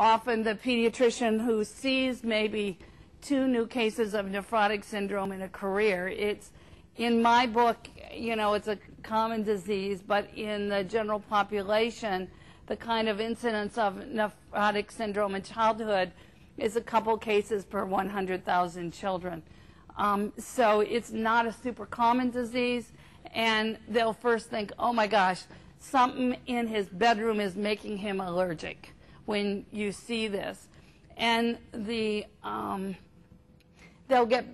often the pediatrician who sees maybe 2 new cases of nephrotic syndrome in a career. It's, in my book, you know, it's a common disease, but in the general population, the kind of incidence of nephrotic syndrome in childhood is a couple cases per 100,000 children. So it's not a super common disease, and they'll first think, oh my gosh, something in his bedroom is making him allergic when you see this. And they'll get,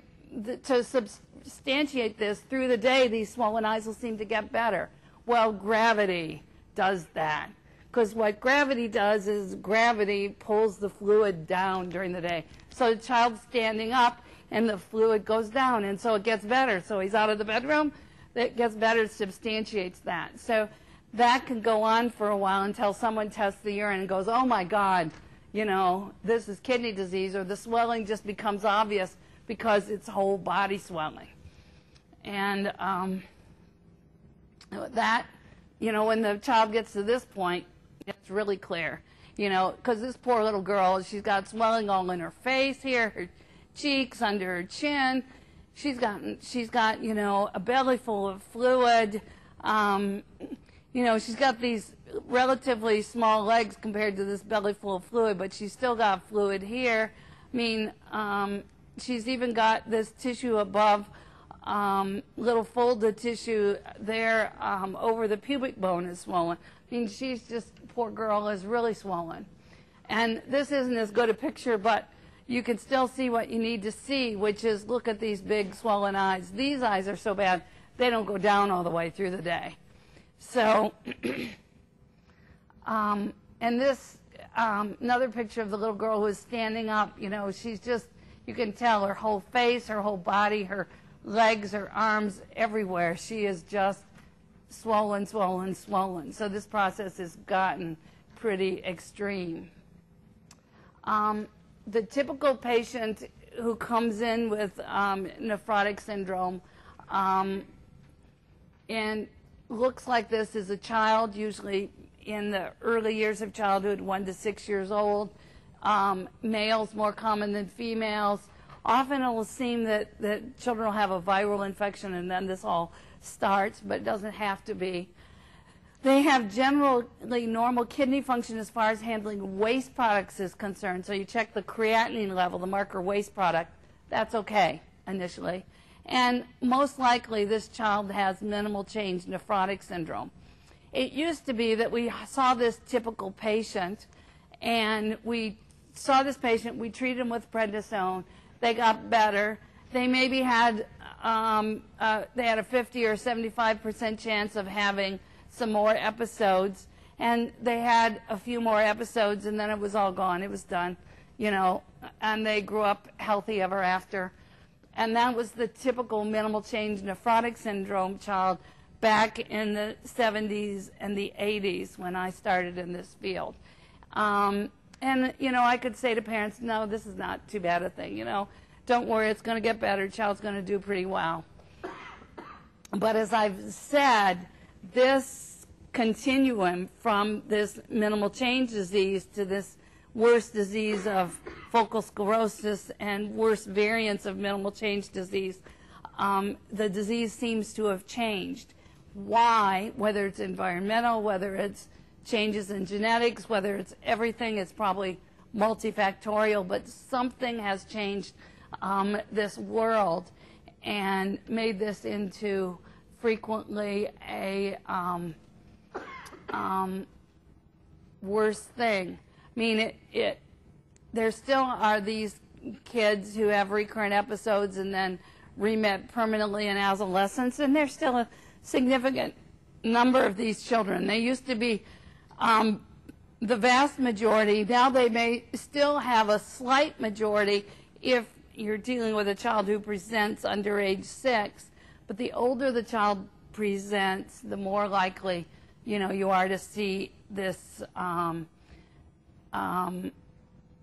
to substantiate this through the day, these swollen eyes will seem to get better. Well, gravity does that. Because what gravity does is gravity pulls the fluid down during the day. So the child's standing up and the fluid goes down, and so it gets better. So he's out of the bedroom, it gets better, substantiates that. So that can go on for a while until someone tests the urine and goes, oh my God, you know, this is kidney disease, or the swelling just becomes obvious because it's whole body swelling. And that, you know, when the child gets to this point, it's really clear, you know, because this poor little girl, she's got swelling all in her face here, her cheeks, under her chin. She's got, you know, a belly full of fluid. You know, she's got these relatively small legs compared to this belly full of fluid, but she's still got fluid here. I mean, she's even got this tissue above, little folded tissue there over the pubic bone is swollen. I mean, she's just, poor girl, is really swollen. And this isn't as good a picture, but you can still see what you need to see, which is look at these big swollen eyes. These eyes are so bad, they don't go down all the way through the day. So, and this, another picture of the little girl who is standing up, you know, she's just, you can tell her whole face, her whole body, her legs, her arms, everywhere. She is just swollen, swollen, swollen. So this process has gotten pretty extreme. The typical patient who comes in with nephrotic syndrome and looks like this is a child, usually in the early years of childhood, 1 to 6 years old. Males more common than females. Often it will seem that children will have a viral infection and then this all starts, but it doesn't have to be. They have generally normal kidney function as far as handling waste products is concerned. So you check the creatinine level, the marker waste product. That's okay initially. And most likely this child has minimal change nephrotic syndrome. It used to be that we saw this typical patient, and we saw this patient, we treated them with prednisone, they got better. They maybe had, they had a 50 or 75% chance of having some more episodes, and they had a few more episodes, and then it was all gone. It was done, you know, and they grew up healthy ever after. And that was the typical minimal change nephrotic syndrome child back in the 70s and the 80s when I started in this field. And, you know, I could say to parents, no, this is not too bad a thing, you know. Don't worry, it's going to get better. Child's going to do pretty well. But as I've said, this continuum from this minimal change disease to this worse disease of focal sclerosis and worse variants of minimal change disease, the disease seems to have changed. Why? Whether it's environmental, whether it's changes in genetics, whether it's everything, it's probably multifactorial, but something has changed this world and made this into frequently a worse thing. I mean, there still are these kids who have recurrent episodes and then remit permanently in adolescence, and there's still a significant number of these children. They used to be the vast majority. Now they may still have a slight majority if you're dealing with a child who presents under age 6, but the older the child presents, the more likely, you know, you are to see this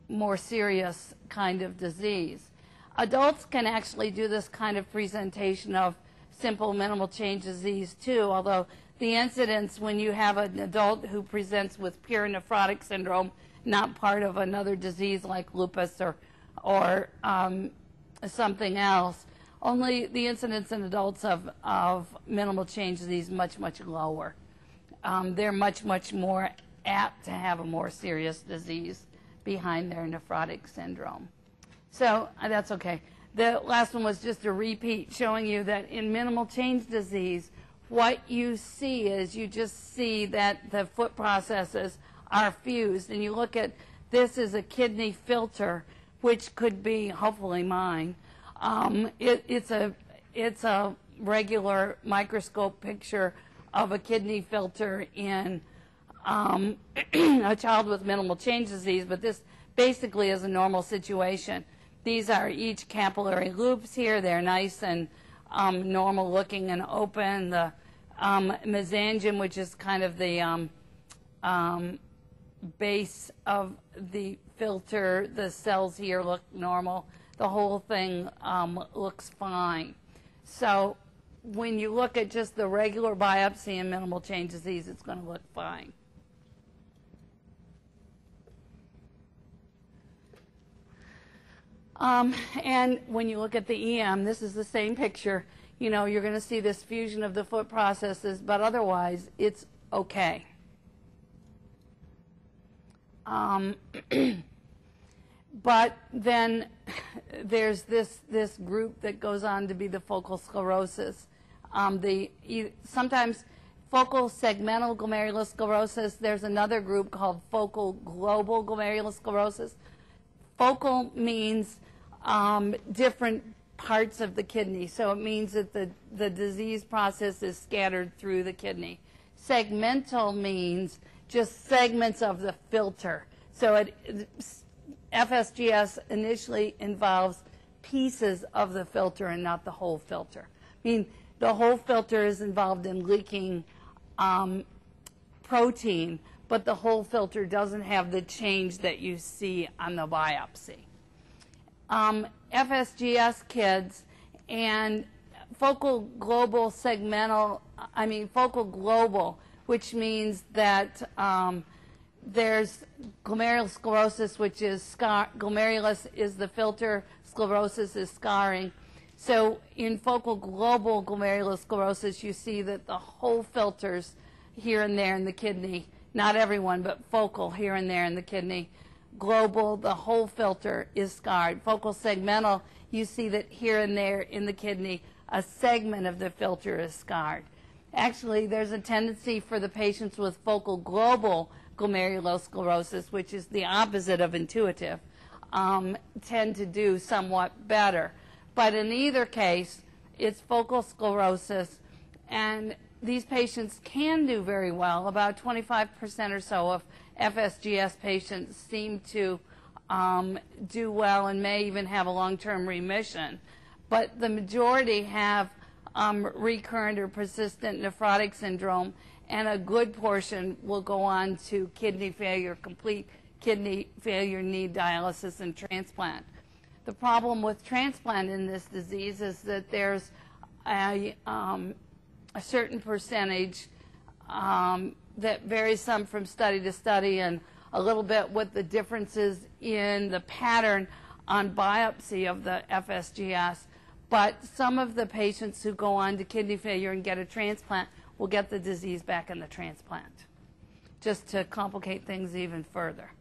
more serious kind of disease. Adults can actually do this kind of presentation of simple minimal change disease too, although the incidence when you have an adult who presents with pure nephrotic syndrome not part of another disease like lupus or something else. Only the incidence in adults of minimal change disease much, much lower. They're much, much more apt to have a more serious disease behind their nephrotic syndrome. So that's okay. The last one was just a repeat showing you that in minimal change disease, what you see is you just see that the foot processes are fused. And you look at this is a kidney filter, which could be hopefully mine. It's a regular microscope picture of a kidney filter in a child with minimal change disease, but this basically is a normal situation. These are each capillary loops here. They're nice and normal looking and open. The mesangium, which is kind of the base of the filter, the cells here look normal. The whole thing looks fine. So when you look at just the regular biopsy in minimal change disease, it's going to look fine. And when you look at the EM, this is the same picture. You know, you're going to see this fusion of the foot processes, but otherwise, it's okay. But then there's this group that goes on to be the focal sclerosis. Sometimes focal segmental glomerulosclerosis. There's another group called focal global glomerulosclerosis. Focal means different parts of the kidney. So it means that the disease process is scattered through the kidney. Segmental means just segments of the filter. So FSGS initially involves pieces of the filter and not the whole filter. I mean, the whole filter is involved in leaking protein, but the whole filter doesn't have the change that you see on the biopsy. FSGS kids and focal global, which means that there's glomerulosclerosis, which is glomerulus is the filter, sclerosis is scarring. So in focal global glomerulosclerosis, you see that the whole filters here and there in the kidney, not everyone, but focal here and there in the kidney. Global, the whole filter is scarred. Focal segmental, you see that here and there in the kidney, a segment of the filter is scarred. Actually, there's a tendency for the patients with focal global glomerulosclerosis, which is the opposite of intuitive, tend to do somewhat better. But in either case, it's focal sclerosis, and these patients can do very well. About 25% or so of FSGS patients seem to do well and may even have a long-term remission. But the majority have recurrent or persistent nephrotic syndrome, and a good portion will go on to kidney failure, complete kidney failure, need dialysis and transplant. The problem with transplant in this disease is that there's a certain percentage that varies some from study to study, and a little bit with the differences in the pattern on biopsy of the FSGS. But some of the patients who go on to kidney failure and get a transplant will get the disease back in the transplant, just to complicate things even further.